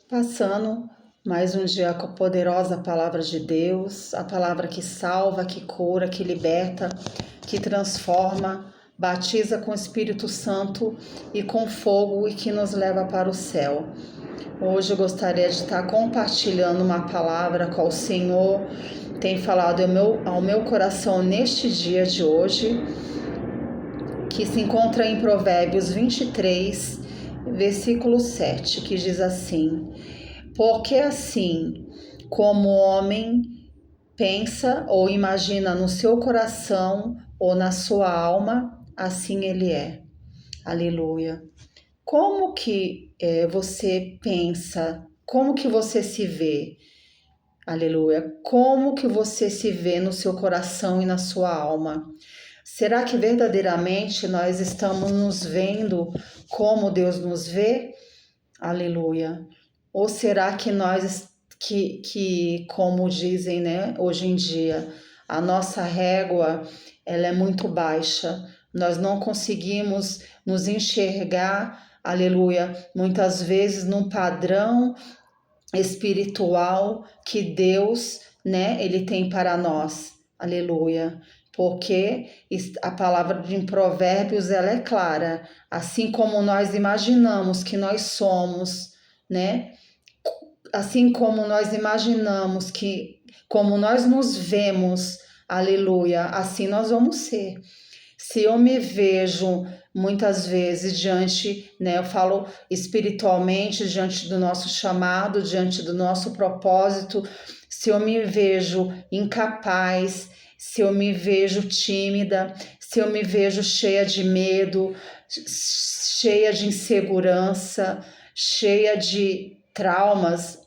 Passando mais um dia com a poderosa palavra de Deus, a palavra que salva, que cura, que liberta, que transforma, batiza com o Espírito Santo e com fogo e que nos leva para o céu. Hoje eu gostaria de estar compartilhando uma palavra com o Senhor tem falado ao meu coração neste dia de hoje, que se encontra em Provérbios 23, versículo 7, que diz assim: porque assim como o homem pensa ou imagina no seu coração ou na sua alma, assim ele é. Aleluia. Como que você pensa? Como que você se vê? Aleluia. Como que você se vê no seu coração e na sua alma? Será que verdadeiramente nós estamos nos vendo como Deus nos vê? Aleluia. Ou será que nós, como dizem, né, hoje em dia, a nossa régua, ela é muito baixa. Nós não conseguimos nos enxergar, aleluia, muitas vezes num padrão espiritual que Deus, né, ele tem para nós. Aleluia. Porque a palavra de Provérbios, ela é clara. Assim como nós imaginamos que nós somos, né? Assim como nós imaginamos como nós nos vemos, aleluia, assim nós vamos ser. Se eu me vejo muitas vezes diante, né, eu falo espiritualmente, diante do nosso chamado, diante do nosso propósito, se eu me vejo incapaz, se eu me vejo tímida, se eu me vejo cheia de medo, cheia de insegurança, cheia de traumas,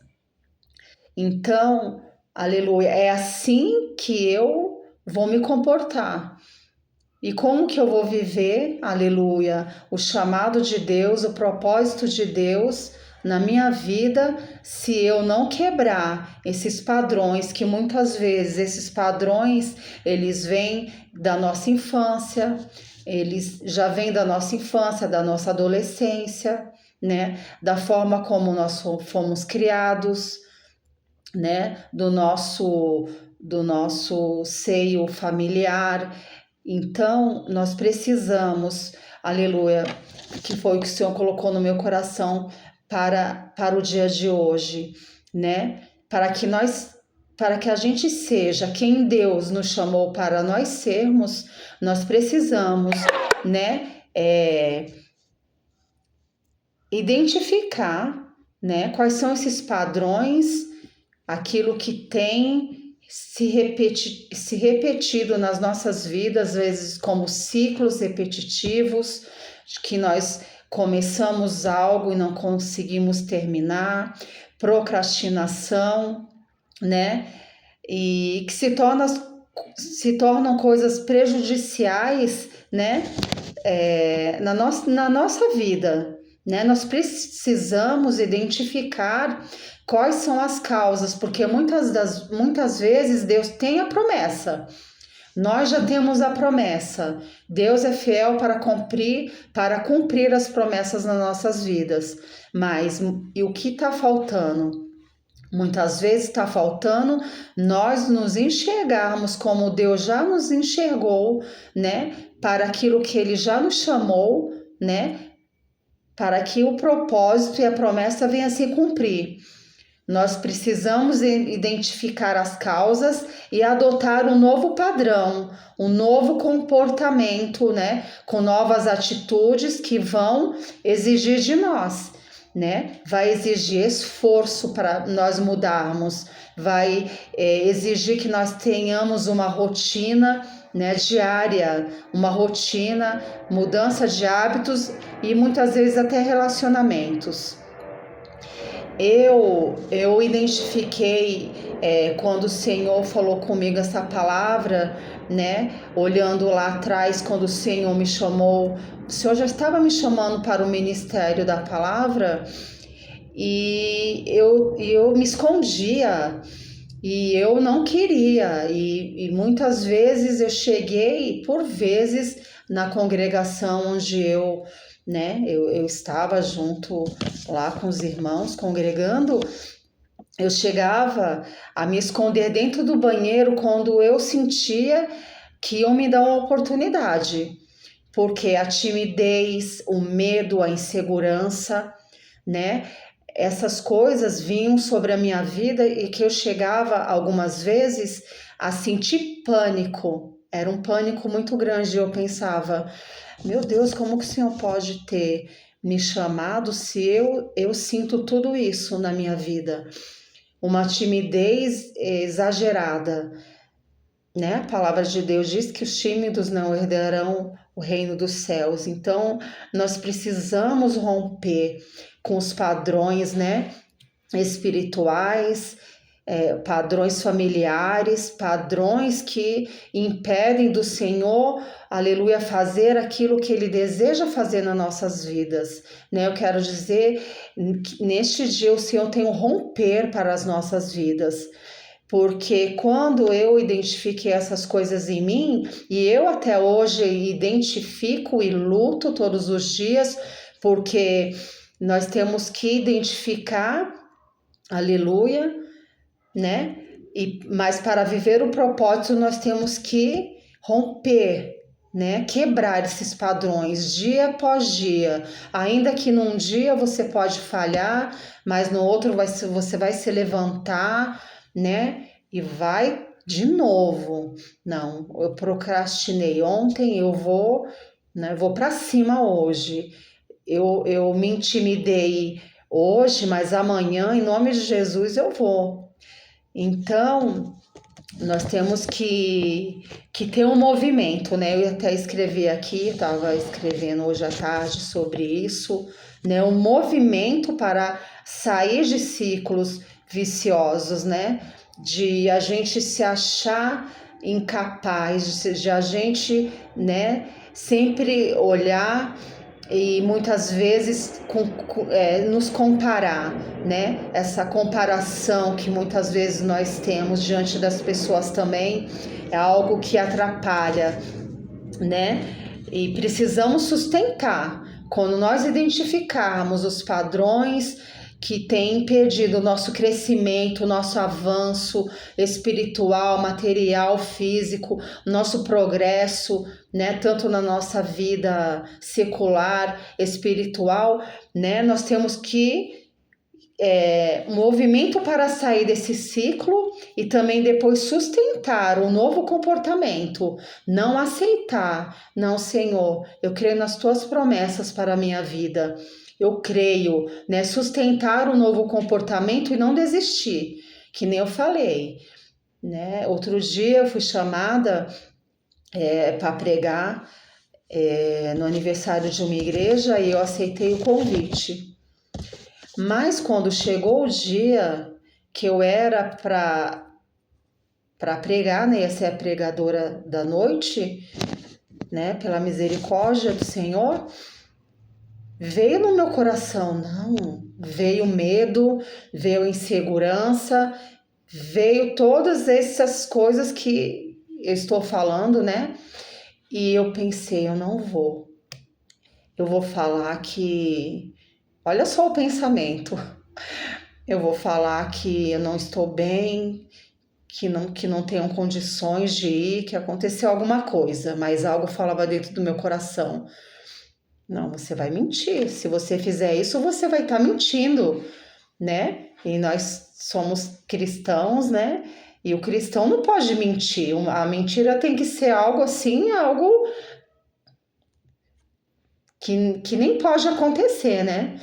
então, aleluia, é assim que eu vou me comportar. E como que eu vou viver, aleluia, o chamado de Deus, o propósito de Deus na minha vida, se eu não quebrar esses padrões, que muitas vezes esses padrões, eles vêm da nossa infância, eles já vêm da nossa infância, da nossa adolescência, né, da forma como nós fomos criados, né, do nosso seio familiar. Então, nós precisamos, aleluia, que foi o que o Senhor colocou no meu coração para o dia de hoje, né? Para que a gente seja quem Deus nos chamou para nós sermos, nós precisamos, né? Identificar, né? Quais são esses padrões, aquilo que tem se repetido nas nossas vidas, às vezes como ciclos repetitivos, que nós começamos algo e não conseguimos terminar, procrastinação, né? E que se tornam coisas prejudiciais, né? Na nossa vida, né? Nós precisamos identificar quais são as causas, porque muitas vezes Deus tem a promessa. Nós já temos a promessa. Deus é fiel para cumprir as promessas nas nossas vidas. Mas e o que está faltando? Muitas vezes está faltando nós nos enxergarmos como Deus já nos enxergou, né? Para aquilo que Ele já nos chamou, né? Para que o propósito e a promessa venham a se cumprir. Nós precisamos identificar as causas e adotar um novo padrão, um novo comportamento, né? Com novas atitudes que vão exigir de nós, né? Vai exigir esforço para nós mudarmos, vai exigir que nós tenhamos uma rotina, né, diária, uma rotina, mudança de hábitos e muitas vezes até relacionamentos. Eu identifiquei quando o Senhor falou comigo essa palavra, né? Olhando lá atrás, quando o Senhor me chamou, o Senhor já estava me chamando para o ministério da palavra e eu me escondia e eu não queria. E muitas vezes eu cheguei, por vezes, na congregação onde eu né? Eu estava junto lá com os irmãos, congregando. Eu chegava a me esconder dentro do banheiro quando eu sentia que iam me dar uma oportunidade, porque a timidez, o medo, a insegurança, né? Essas coisas vinham sobre a minha vida e que eu chegava algumas vezes a sentir pânico. Era um pânico muito grande. Eu pensava, meu Deus, como que o Senhor pode ter me chamado se eu sinto tudo isso na minha vida? Uma timidez exagerada, né? A palavra de Deus diz que os tímidos não herdarão o reino dos céus. Então, nós precisamos romper com os padrões, né? Espirituais, padrões familiares, padrões que impedem do Senhor, aleluia, fazer aquilo que Ele deseja fazer nas nossas vidas, né? Eu quero dizer que neste dia o Senhor tem um romper para as nossas vidas, porque quando eu identifiquei essas coisas em mim, e eu até hoje identifico e luto todos os dias, porque nós temos que identificar, aleluia, né? Mas para viver o propósito, nós temos que romper, né? Quebrar esses padrões dia após dia. Ainda que num dia você pode falhar, mas no outro você vai se levantar, né? E vai de novo. Não, eu procrastinei ontem, eu vou, né? Vou para cima hoje. Eu me intimidei hoje, mas amanhã, em nome de Jesus, eu vou. Então, nós temos que ter um movimento, né? Eu até escrevi aqui, estava escrevendo hoje à tarde sobre isso, né? Um movimento para sair de ciclos viciosos, né? De a gente se achar incapaz, de a gente, né? Sempre olhar e muitas vezes nos comparar, né? Essa comparação que muitas vezes nós temos diante das pessoas também é algo que atrapalha, né? E precisamos sustentar. Quando nós identificarmos os padrões que têm impedido o nosso crescimento, o nosso avanço espiritual, material, físico, nosso progresso, né, tanto na nossa vida secular, espiritual, né, nós temos que um movimento para sair desse ciclo e também depois sustentar um novo comportamento, não aceitar, não, Senhor, eu creio nas tuas promessas para a minha vida, eu creio, né, sustentar um novo comportamento e não desistir, que nem eu falei, né, outro dia eu fui chamada para pregar no aniversário de uma igreja e eu aceitei o convite. Mas quando chegou o dia que eu era para pregar, né, ia ser a pregadora da noite, né, pela misericórdia do Senhor, veio no meu coração, não, veio medo, veio insegurança, veio todas essas coisas que eu estou falando, né? E eu pensei, eu não vou. Eu vou falar que, olha só o pensamento. Eu vou falar que eu não estou bem, que não tenho condições de ir, que aconteceu alguma coisa, mas algo falava dentro do meu coração. Não, você vai mentir. Se você fizer isso, você vai estar mentindo, né? E nós somos cristãos, né? E o cristão não pode mentir. A mentira tem que ser algo assim, algo que nem pode acontecer, né?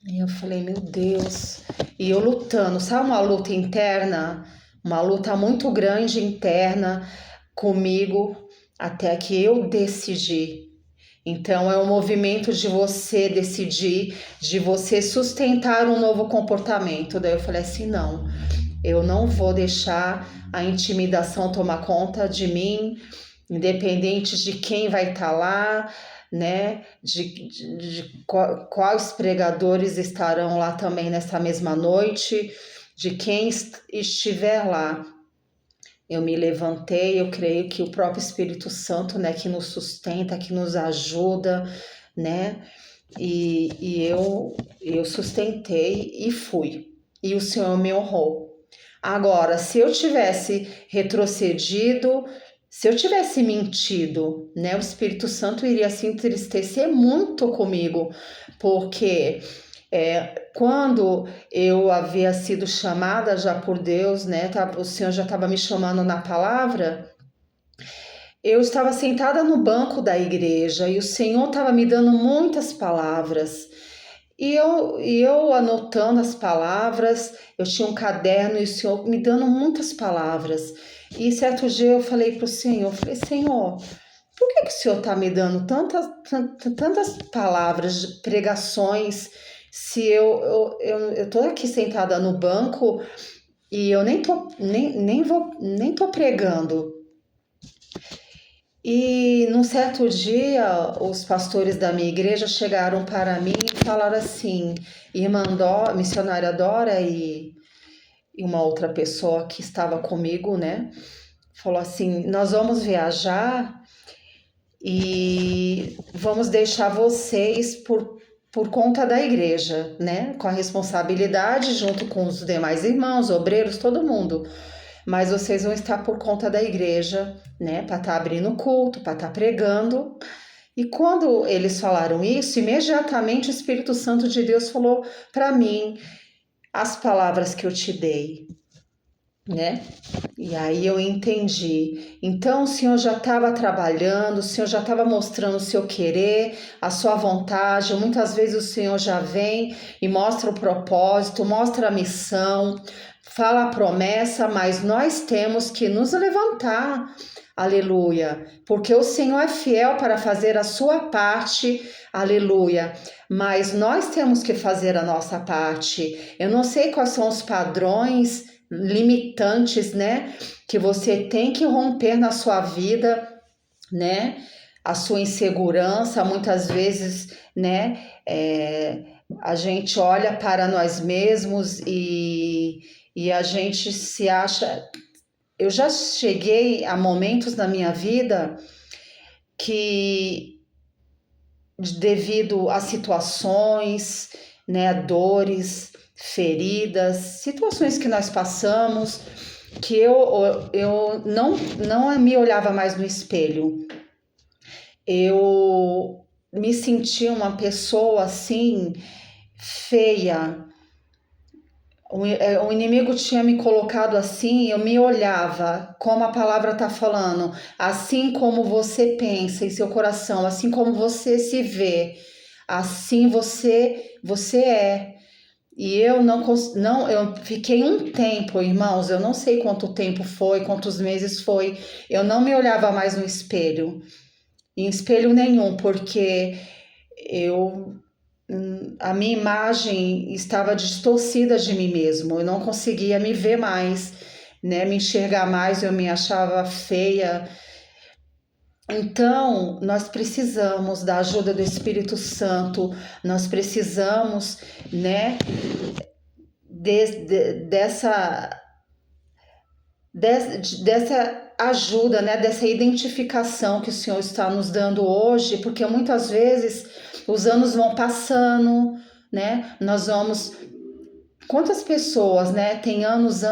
E eu falei, meu Deus. E eu lutando, sabe uma luta interna? Uma luta muito grande interna comigo, até que eu decidi. Então, é um movimento de você decidir, de você sustentar um novo comportamento. Daí eu falei assim, não, eu não vou deixar a intimidação tomar conta de mim, independente de quem vai estar lá, né? De quais pregadores estarão lá também nessa mesma noite, de quem estiver lá. Eu me levantei, eu creio que o próprio Espírito Santo, né, que nos sustenta, que nos ajuda, né? E eu sustentei e fui. E o Senhor me honrou. Agora, se eu tivesse retrocedido, se eu tivesse mentido, né, o Espírito Santo iria se entristecer muito comigo, porque quando eu havia sido chamada já por Deus, né, o Senhor já estava me chamando na palavra, eu estava sentada no banco da igreja e o Senhor estava me dando muitas palavras. E eu anotando as palavras, eu tinha um caderno e o Senhor me dando muitas palavras. E certo dia eu falei para o Senhor, Senhor, por que o Senhor está me dando tantas palavras, pregações, se eu tô aqui sentada no banco e eu nem tô pregando? E num certo dia, os pastores da minha igreja chegaram para mim e falaram assim, irmã Dora, missionária Dora e uma outra pessoa que estava comigo, né? Falou assim, nós vamos viajar e vamos deixar vocês por conta da igreja, né? Com a responsabilidade junto com os demais irmãos, obreiros, todo mundo. Mas vocês vão estar por conta da igreja, né? Para estar abrindo culto, para estar pregando. E quando eles falaram isso, imediatamente o Espírito Santo de Deus falou para mim as palavras que eu te dei, né? E aí eu entendi. Então o Senhor já estava trabalhando, o Senhor já estava mostrando o seu querer, a sua vontade. Muitas vezes o Senhor já vem e mostra o propósito, mostra a missão, fala a promessa, mas nós temos que nos levantar. Aleluia, porque o Senhor é fiel para fazer a sua parte, aleluia, mas nós temos que fazer a nossa parte. Eu não sei quais são os padrões limitantes, né, que você tem que romper na sua vida, né, a sua insegurança, muitas vezes, né, a gente olha para nós mesmos e a gente se acha. Eu já cheguei a momentos na minha vida que, devido a situações, né, dores, feridas, situações que nós passamos, que eu não me olhava mais no espelho. Eu me sentia uma pessoa assim, feia. O inimigo tinha me colocado assim, eu me olhava, como a palavra está falando, assim como você pensa em seu coração, assim como você se vê, assim você é. E eu fiquei um tempo, irmãos, eu não sei quanto tempo foi, quantos meses foi, eu não me olhava mais no espelho, em espelho nenhum, porque eu a minha imagem estava distorcida de mim mesmo, eu não conseguia me ver mais, né, me enxergar mais, eu me achava feia. Então, nós precisamos da ajuda do Espírito Santo, nós precisamos, né, dessa ajuda, né, dessa identificação que o Senhor está nos dando hoje, porque muitas vezes os anos vão passando, né? Nós vamos. Quantas pessoas, né, têm anos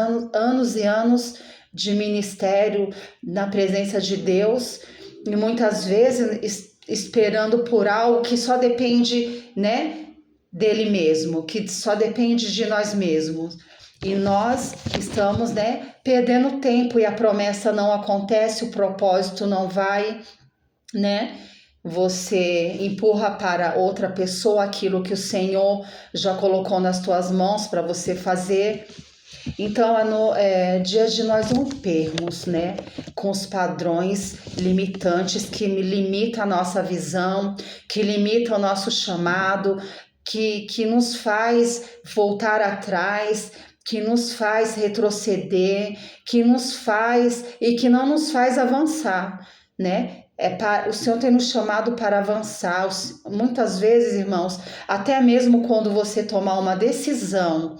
e anos de ministério na presença de Deus e muitas vezes esperando por algo que só depende, né, dele mesmo, que só depende de nós mesmos. E nós estamos, né, perdendo tempo e a promessa não acontece, o propósito não vai, né? Você empurra para outra pessoa aquilo que o Senhor já colocou nas tuas mãos para você fazer. Então é dia de nós rompermos, né, com os padrões limitantes que limitam a nossa visão, que limitam o nosso chamado, que nos faz voltar atrás, que nos faz retroceder, que nos faz e que não nos faz avançar, né? O Senhor tem nos chamado para avançar. Muitas vezes, irmãos, até mesmo quando você tomar uma decisão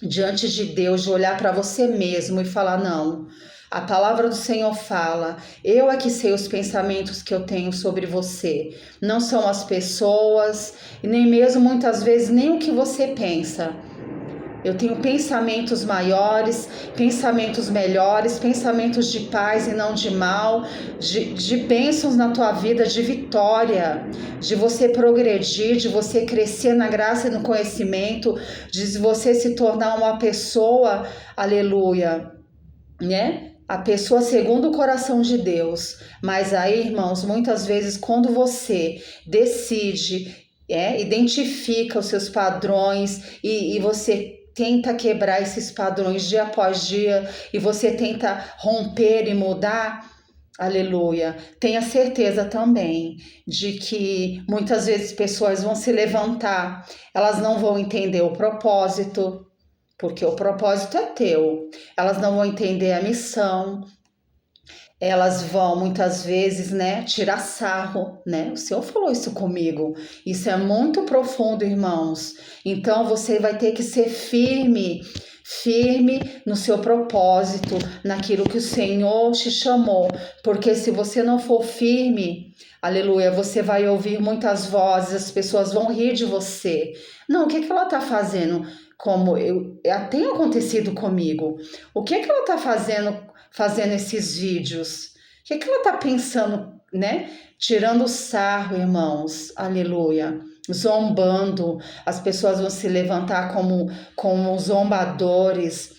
diante de Deus, de olhar para você mesmo e falar, não, A palavra do Senhor fala: eu é que sei os pensamentos que eu tenho sobre você. Não são as pessoas, e nem mesmo muitas vezes nem o que você pensa. Eu tenho pensamentos maiores, pensamentos melhores, pensamentos de paz e não de mal, de bênçãos na tua vida, de vitória, de você progredir, de você crescer na graça e no conhecimento, de você se tornar uma pessoa, aleluia, né? A pessoa segundo o coração de Deus. Mas aí, irmãos, muitas vezes quando você decide, identifica os seus padrões e você tenta quebrar esses padrões dia após dia e você tenta romper e mudar, aleluia, tenha certeza também de que muitas vezes pessoas vão se levantar, elas não vão entender o propósito, porque o propósito é teu, elas não vão entender a missão, elas vão muitas vezes, tirar sarro, O Senhor falou isso comigo. Isso é muito profundo, irmãos. Então você vai ter que ser firme, firme no seu propósito, naquilo que o Senhor te chamou, porque se você não for firme, aleluia, você vai ouvir muitas vozes, as pessoas vão rir de você. Não, o que ela está fazendo? Tem acontecido comigo. O que ela está fazendo esses vídeos? O que ela está pensando, Tirando sarro, irmãos, aleluia, zombando, as pessoas vão se levantar como zombadores,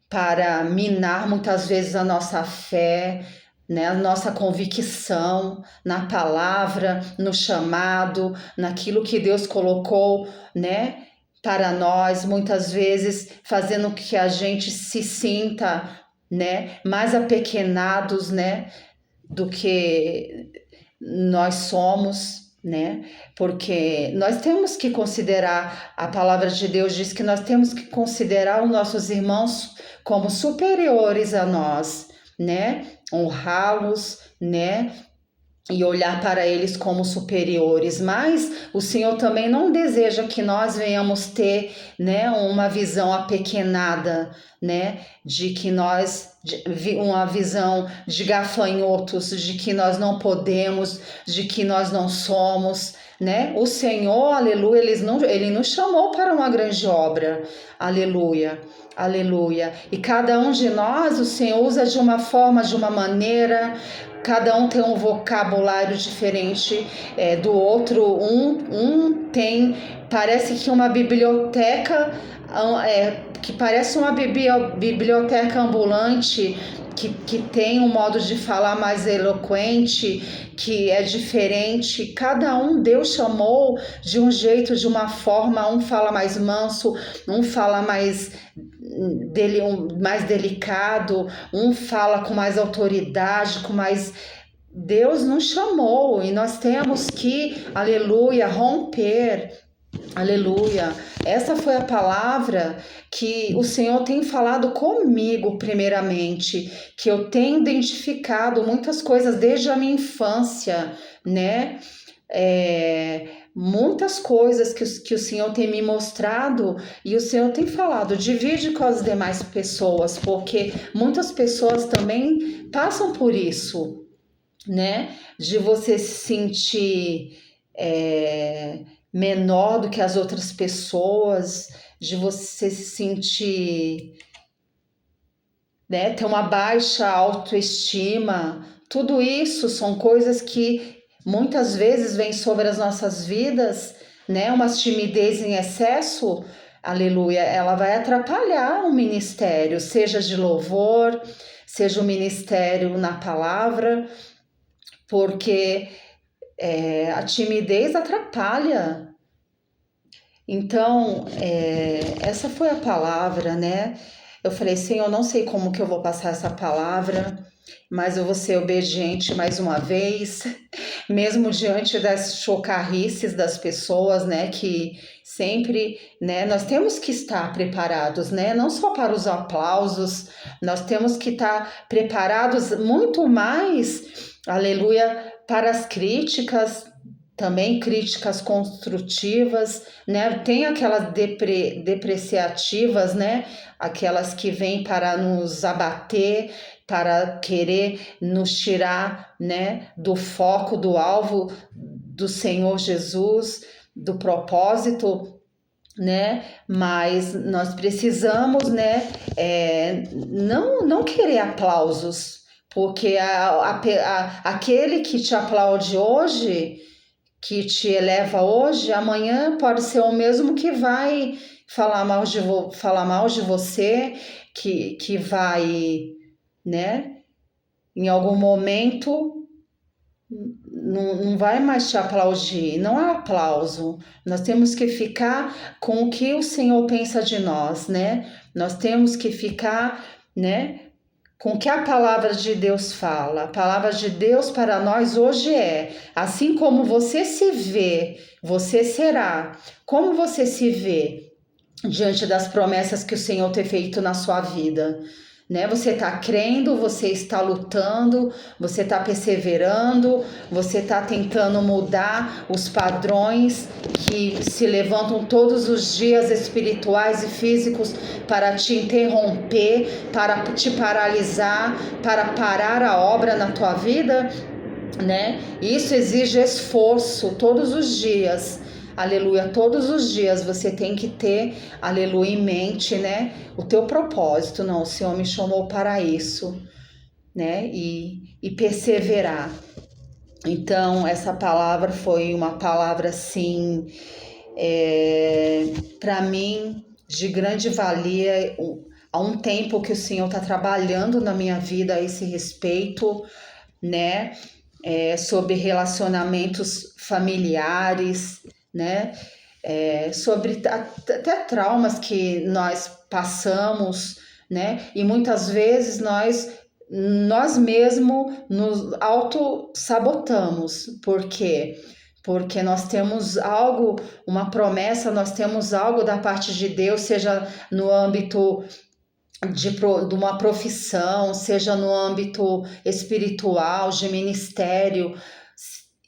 para minar muitas vezes a nossa fé, a nossa convicção na palavra, no chamado, naquilo que Deus colocou, para nós, muitas vezes fazendo que a gente se sinta, mais apequenados, do que nós somos, porque nós temos que considerar, a palavra de Deus diz que nós temos que considerar os nossos irmãos como superiores a nós, honrá-los, e olhar para eles como superiores, mas o Senhor também não deseja que nós venhamos ter, uma visão apequenada, de que uma visão de gafanhotos, de que nós não podemos, de que nós não somos, O Senhor, aleluia, ele nos chamou para uma grande obra, aleluia, aleluia, e cada um de nós, o Senhor usa de uma forma, de uma maneira. Cada um tem um vocabulário diferente do outro. Um tem, parece que uma biblioteca, que parece uma biblioteca ambulante, que tem um modo de falar mais eloquente, que é diferente. Cada um Deus chamou de um jeito, de uma forma. Um fala mais manso, um fala mais delicado, um fala com mais autoridade, com mais... Deus nos chamou e nós temos que, aleluia, romper, aleluia. Essa foi a palavra que o Senhor tem falado comigo primeiramente, que eu tenho identificado muitas coisas desde a minha infância, muitas coisas que o Senhor tem me mostrado e o Senhor tem falado, divide com as demais pessoas, porque muitas pessoas também passam por isso, de você se sentir menor do que as outras pessoas, de você se sentir, ter uma baixa autoestima. Tudo isso são coisas que muitas vezes vem sobre as nossas vidas, uma timidez em excesso, aleluia, ela vai atrapalhar o ministério, seja de louvor, seja o ministério na palavra, porque a timidez atrapalha. Então, essa foi a palavra, Eu falei, Senhor, não sei como que eu vou passar essa palavra, mas eu vou ser obediente mais uma vez, mesmo diante das chocarrices das pessoas, que sempre, nós temos que estar preparados, não só para os aplausos, nós temos que estar preparados muito mais, aleluia, para as críticas, também críticas construtivas, né? Tem aquelas depreciativas, né? Aquelas que vêm para nos abater, para querer nos tirar, né, do foco, do alvo do Senhor Jesus, do propósito, né? Mas nós precisamos, né, não querer aplausos, porque aquele que te aplaude hoje, que te eleva hoje, amanhã pode ser o mesmo que vai falar mal de você, que vai, né, em algum momento não vai mais te aplaudir, não é aplauso. Nós temos que ficar com o que o Senhor pensa de nós, né? Nós temos que ficar, né, com o que a palavra de Deus fala. A palavra de Deus para nós hoje é: assim como você se vê, você será. Como você se vê diante das promessas que o Senhor tem feito na sua vida? Né? Você está crendo, você está lutando, você está perseverando, você está tentando mudar os padrões que se levantam todos os dias, espirituais e físicos, para te interromper, para te paralisar, para parar a obra na tua vida, né? Isso exige esforço todos os dias. Aleluia, todos os dias você tem que ter, aleluia, em mente, né, o teu propósito. Não, o Senhor me chamou para isso, né, e perseverar. Então, essa palavra foi uma palavra, assim, para mim, de grande valia. Há um tempo que o Senhor está trabalhando na minha vida a esse respeito, né, sobre relacionamentos familiares, né? Sobre até traumas que nós passamos, né? E muitas vezes nós mesmos nos auto-sabotamos. Por quê? Porque nós temos algo, uma promessa, nós temos algo da parte de Deus, seja no âmbito de uma profissão, seja no âmbito espiritual, de ministério.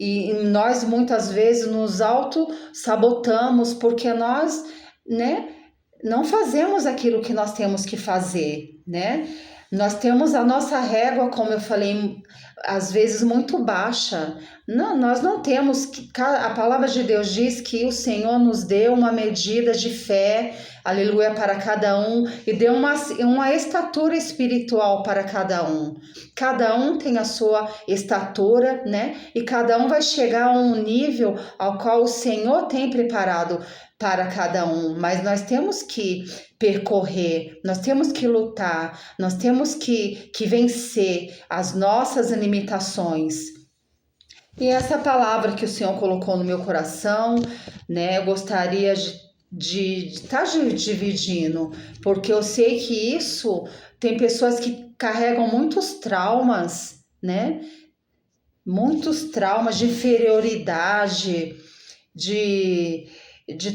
E nós muitas vezes nos auto-sabotamos porque nós, né, não fazemos aquilo que nós temos que fazer, né? Nós temos a nossa régua, como eu falei, às vezes muito baixa. Não, nós não temos, a palavra de Deus diz que o Senhor nos deu uma medida de fé, aleluia, para cada um, e deu uma estatura espiritual para cada um. Cada um tem a sua estatura, né? E cada um vai chegar a um nível ao qual o Senhor tem preparado para cada um, mas nós temos que percorrer, nós temos que lutar, nós temos que vencer as nossas limitações. E essa palavra que o Senhor colocou no meu coração, né, eu gostaria de estar dividindo, porque eu sei que isso tem pessoas que carregam muitos traumas, né? Muitos traumas de inferioridade, de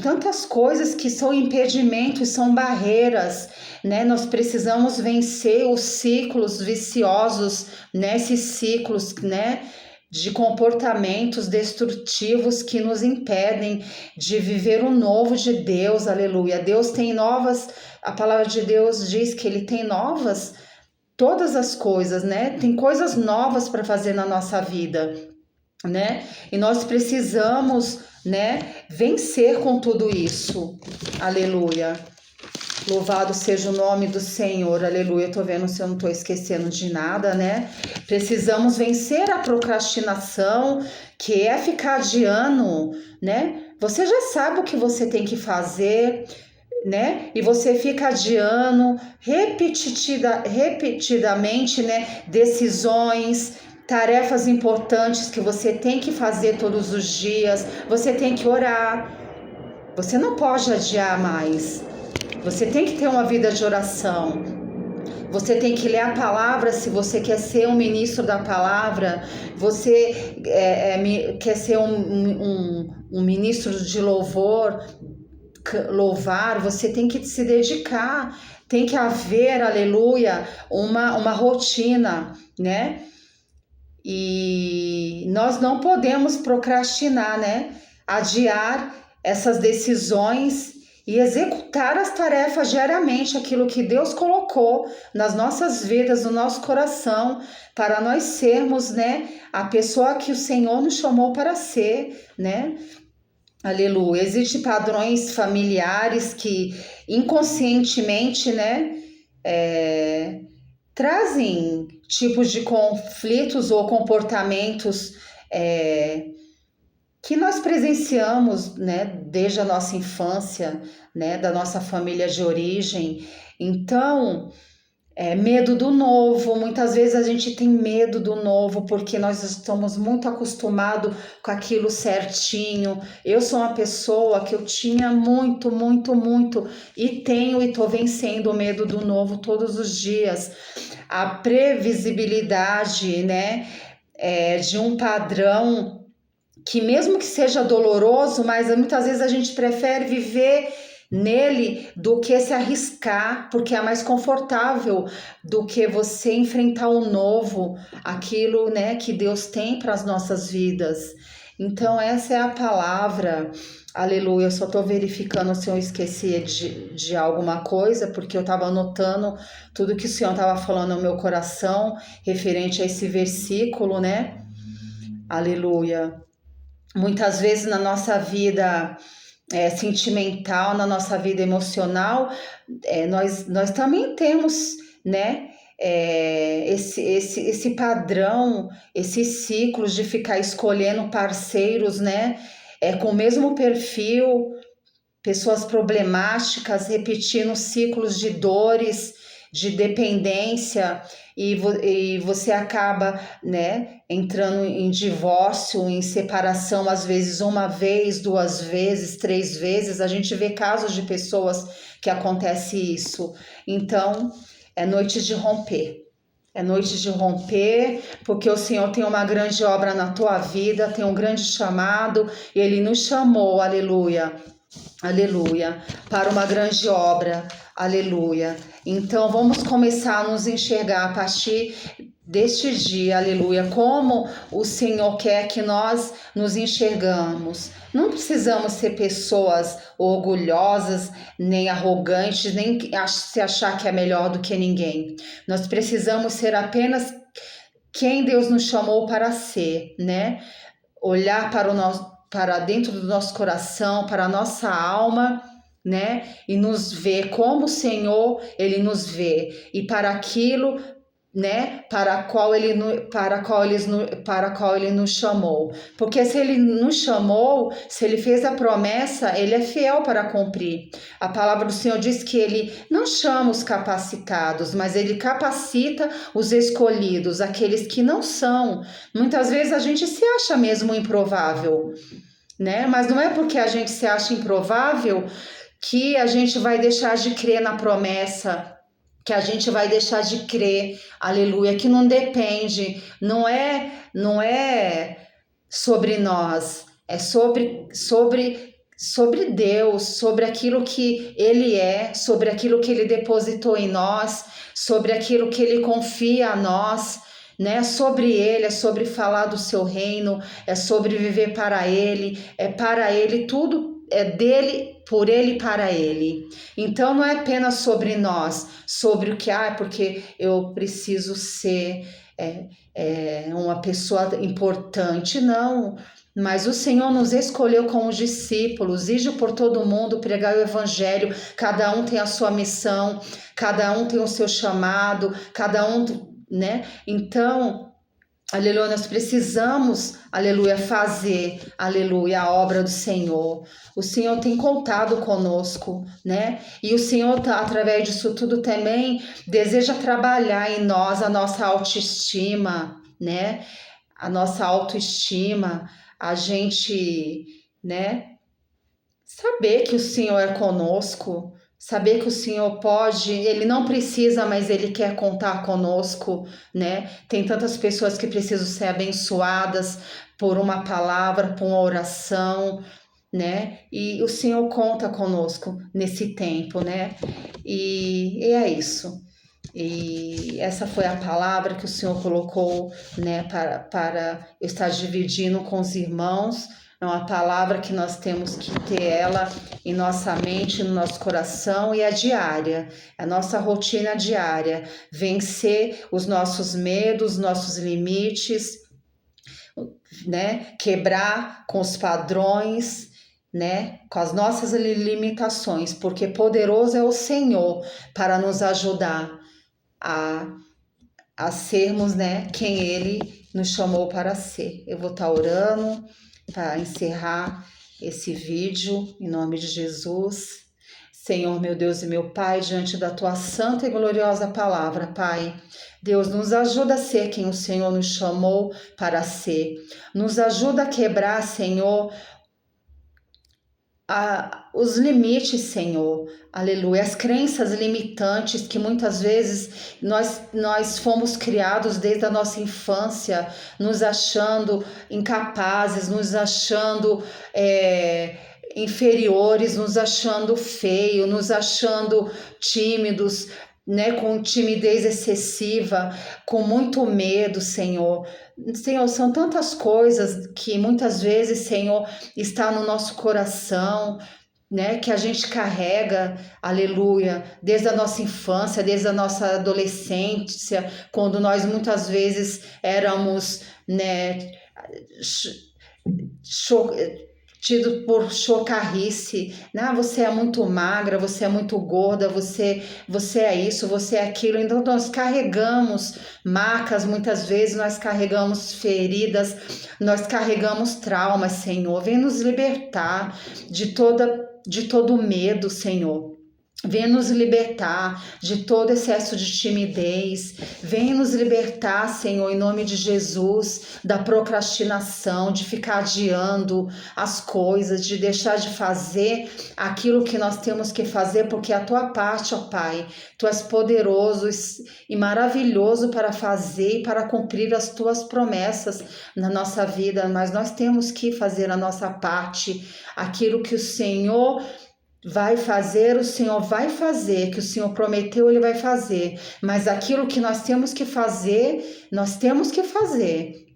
tantas coisas que são impedimentos, são barreiras, né? Nós precisamos vencer os ciclos viciosos, né? Esses ciclos, né, de comportamentos destrutivos que nos impedem de viver o novo de Deus, aleluia. Deus tem novas, a palavra de Deus diz que Ele tem novas todas as coisas, né? Tem coisas novas para fazer na nossa vida, né? E nós precisamos, né, vencer com tudo isso. Aleluia. Louvado seja o nome do Senhor. Aleluia. Tô vendo se eu não tô esquecendo de nada, né? Precisamos vencer a procrastinação, que é ficar adiando, né? Você já sabe o que você tem que fazer, né? E você fica adiando repetidamente, né, decisões, tarefas importantes que você tem que fazer todos os dias. Você tem que orar. Você não pode adiar mais. Você tem que ter uma vida de oração. Você tem que ler a palavra se você quer ser um ministro da palavra. Você quer ser um ministro de louvor, louvar. Você tem que se dedicar. Tem que haver, aleluia, uma rotina, né? E nós não podemos procrastinar, né? Adiar essas decisões e executar as tarefas diariamente, aquilo que Deus colocou nas nossas vidas, no nosso coração, para nós sermos, né, a pessoa que o Senhor nos chamou para ser, né? Aleluia. Existem padrões familiares que inconscientemente, né, trazem tipos de conflitos ou comportamentos que nós presenciamos, né, desde a nossa infância, né, da nossa família de origem. Então, medo do novo. Muitas vezes a gente tem medo do novo porque nós estamos muito acostumados com aquilo certinho. Eu sou uma pessoa que eu tinha muito, muito, muito e tenho e estou vencendo o medo do novo todos os dias. A previsibilidade, né, de um padrão que mesmo que seja doloroso, mas muitas vezes a gente prefere viver nele do que se arriscar, porque é mais confortável do que você enfrentar o novo, aquilo, né, que Deus tem para as nossas vidas. Então essa é a palavra. Aleluia. Eu só estou verificando se eu esqueci de alguma coisa, porque eu estava anotando tudo que o Senhor estava falando no meu coração referente a esse versículo, né? Aleluia. Muitas vezes na nossa vida sentimental, na nossa vida emocional, nós também temos, né, esse padrão, esses ciclos de ficar escolhendo parceiros, né, com o mesmo perfil, pessoas problemáticas, repetindo ciclos de dores, de dependência, e você acaba, né, entrando em divórcio, em separação, às vezes uma vez, duas vezes, três vezes. A gente vê casos de pessoas que acontece isso. Então, é noite de romper. É noite de romper, porque o Senhor tem uma grande obra na tua vida, tem um grande chamado, e Ele nos chamou, aleluia, aleluia, para uma grande obra, aleluia. Então vamos começar a nos enxergar a partir deste dia, aleluia, como o Senhor quer que nós nos enxergamos. Não precisamos ser pessoas orgulhosas, nem arrogantes, nem se achar que é melhor do que ninguém. Nós precisamos ser apenas quem Deus nos chamou para ser, né? Olhar para o nosso, para dentro do nosso coração, para a nossa alma, né? E nos ver como o Senhor, ele nos vê, e para aquilo, né, para qual ele nos chamou. Porque se ele nos chamou, se ele fez a promessa, ele é fiel para cumprir. A palavra do Senhor diz que ele não chama os capacitados, mas ele capacita os escolhidos, aqueles que não são. Muitas vezes a gente se acha mesmo improvável, né? Mas não é porque a gente se acha improvável que a gente vai deixar de crer na promessa, que a gente vai deixar de crer, aleluia, que não depende, não é sobre nós, é sobre Deus, sobre aquilo que Ele é, sobre aquilo que Ele depositou em nós, sobre aquilo que Ele confia a nós, né? Sobre Ele, é sobre falar do seu reino, é sobre viver para Ele, tudo é dele, por Ele e para Ele. Então não é apenas sobre nós, sobre o que, porque eu preciso ser uma pessoa importante, não. Mas o Senhor nos escolheu como discípulos, ir por todo mundo, pregar o evangelho, cada um tem a sua missão, cada um tem o seu chamado, cada um, né? Então, aleluia, nós precisamos, aleluia, fazer, aleluia, a obra do Senhor. O Senhor tem contado conosco, né? E o Senhor, através disso tudo também, deseja trabalhar em nós a nossa autoestima, né? A nossa autoestima, a gente, né? Saber que o Senhor é conosco, saber que o Senhor pode, Ele não precisa, mas Ele quer contar conosco, né? Tem tantas pessoas que precisam ser abençoadas por uma palavra, por uma oração, né? E o Senhor conta conosco nesse tempo, né? E é isso. E essa foi a palavra que o Senhor colocou, né, para eu estar dividindo com os irmãos. É uma palavra que nós temos que ter ela em nossa mente, no nosso coração, e é diária, é a nossa rotina diária. Vencer os nossos medos, nossos limites, né? Quebrar com os padrões, né? Com as nossas limitações, porque poderoso é o Senhor para nos ajudar a, a sermos, né, quem Ele nos chamou para ser. Eu vou estar orando para encerrar esse vídeo, em nome de Jesus. Senhor, meu Deus e meu Pai, diante da Tua santa e gloriosa palavra, Pai, Deus, nos ajuda a ser quem o Senhor nos chamou para ser. Nos ajuda a quebrar, Senhor, os limites, Senhor, aleluia, as crenças limitantes que muitas vezes nós fomos criados desde a nossa infância, nos achando incapazes, nos achando inferiores, nos achando feio, nos achando tímidos, né, com timidez excessiva, com muito medo, Senhor. Senhor, são tantas coisas que muitas vezes, Senhor, está no nosso coração, né, que a gente carrega, aleluia, desde a nossa infância, desde a nossa adolescência, quando nós muitas vezes éramos, né, tido por chocarrice, né? Você é muito magra, você é muito gorda, você é isso, você é aquilo. Então nós carregamos marcas, muitas vezes nós carregamos feridas, nós carregamos traumas, Senhor. Vem nos libertar de todo medo, Senhor. Vem nos libertar de todo excesso de timidez. Vem nos libertar, Senhor, em nome de Jesus, da procrastinação, de ficar adiando as coisas, de deixar de fazer aquilo que nós temos que fazer, porque a tua parte, ó Pai, tu és poderoso e maravilhoso para fazer e para cumprir as tuas promessas na nossa vida, mas nós temos que fazer a nossa parte, aquilo que o Senhor vai fazer, o Senhor vai fazer, que o Senhor prometeu, Ele vai fazer. Mas aquilo que nós temos que fazer, nós temos que fazer.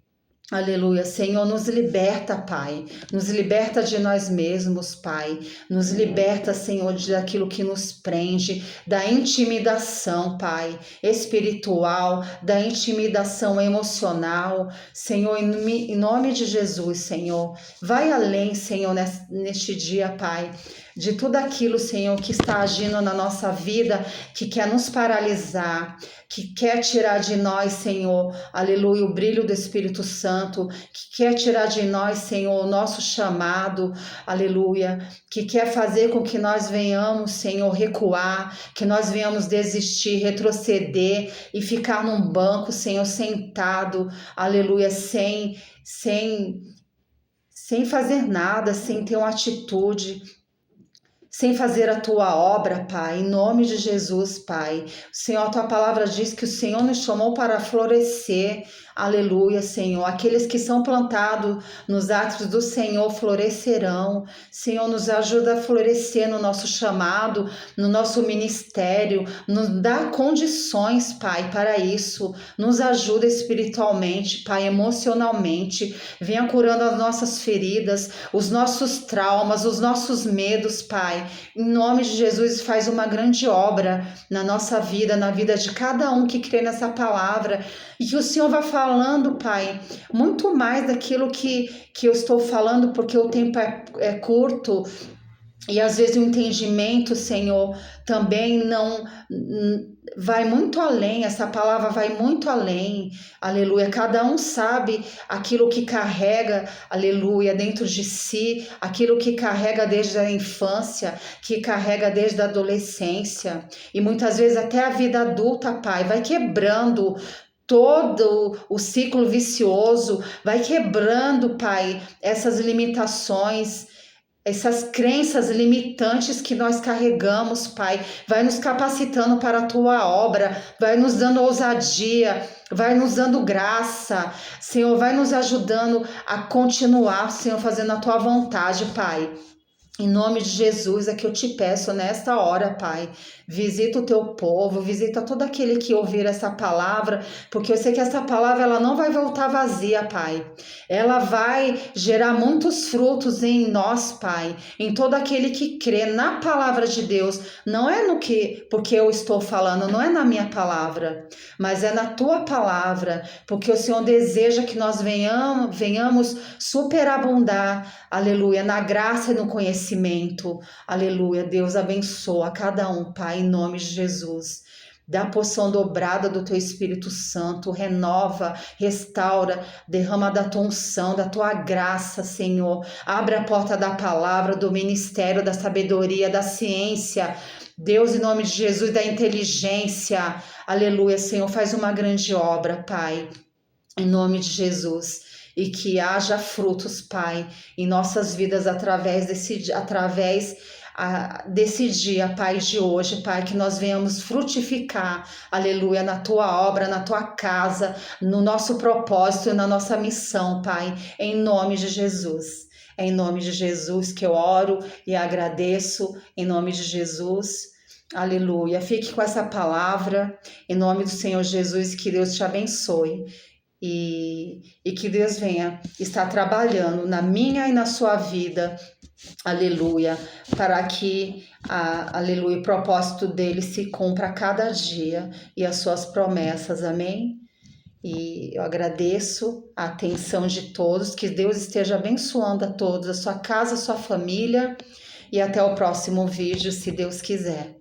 Aleluia, Senhor, nos liberta, Pai, nos liberta de nós mesmos, Pai, nos liberta, Senhor, daquilo que nos prende, da intimidação, Pai, espiritual, da intimidação emocional, Senhor, em nome de Jesus, Senhor, vai além, Senhor, neste dia, Pai, de tudo aquilo, Senhor, que está agindo na nossa vida, que quer nos paralisar, que quer tirar de nós, Senhor, aleluia, o brilho do Espírito Santo, que quer tirar de nós, Senhor, o nosso chamado, aleluia, que quer fazer com que nós venhamos, Senhor, recuar, que nós venhamos desistir, retroceder e ficar num banco, Senhor, sentado, aleluia, sem fazer nada, sem ter uma atitude, sem fazer a tua obra, Pai, em nome de Jesus, Pai. Senhor, a tua palavra diz que o Senhor nos chamou para florescer, aleluia, Senhor. Aqueles que são plantados nos atos do Senhor florescerão. Senhor, nos ajuda a florescer no nosso chamado, no nosso ministério, nos dá condições, Pai, para isso. Nos ajuda espiritualmente, Pai, emocionalmente. Venha curando as nossas feridas, os nossos traumas, os nossos medos, Pai. Em nome de Jesus, faz uma grande obra na nossa vida, na vida de cada um que crê nessa palavra. E que o Senhor vá falando, Pai, muito mais daquilo que eu estou falando, porque o tempo é curto. E às vezes o entendimento, Senhor, também não vai muito além, essa palavra vai muito além, aleluia. Cada um sabe aquilo que carrega, aleluia, dentro de si, aquilo que carrega desde a infância, que carrega desde a adolescência, e muitas vezes até a vida adulta, Pai, vai quebrando todo o ciclo vicioso, vai quebrando, Pai, essas limitações, essas crenças limitantes que nós carregamos, Pai, vai nos capacitando para a tua obra, vai nos dando ousadia, vai nos dando graça, Senhor, vai nos ajudando a continuar, Senhor, fazendo a tua vontade, Pai. Em nome de Jesus é que eu te peço nesta hora, Pai. Visita o teu povo, visita todo aquele que ouvir essa palavra, porque eu sei que essa palavra ela não vai voltar vazia, Pai. Ela vai gerar muitos frutos em nós, Pai, em todo aquele que crê na palavra de Deus. Não é no que, porque eu estou falando, não é na minha palavra, mas é na tua palavra, porque o Senhor deseja que nós venhamos superabundar, aleluia, na graça e no conhecimento, aleluia. Deus abençoa cada um, Pai, em nome de Jesus. Dá a porção dobrada do teu Espírito Santo, renova, restaura, derrama da tua unção, da tua graça, Senhor. Abre a porta da palavra, do ministério, da sabedoria, da ciência. Deus, em nome de Jesus, da inteligência, aleluia, Senhor, faz uma grande obra, Pai, em nome de Jesus. E que haja frutos, Pai, em nossas vidas através desse dia, Pai, de hoje, Pai, que nós venhamos frutificar, aleluia, na tua obra, na tua casa, no nosso propósito e na nossa missão, Pai, em nome de Jesus. É em nome de Jesus que eu oro e agradeço, em nome de Jesus. Aleluia. Fique com essa palavra, em nome do Senhor Jesus, que Deus te abençoe. E que Deus venha estar trabalhando na minha e na sua vida, aleluia, para que, aleluia, o propósito dele se cumpra a cada dia e as suas promessas, amém? E eu agradeço a atenção de todos, que Deus esteja abençoando a todos, a sua casa, a sua família, e até o próximo vídeo, se Deus quiser.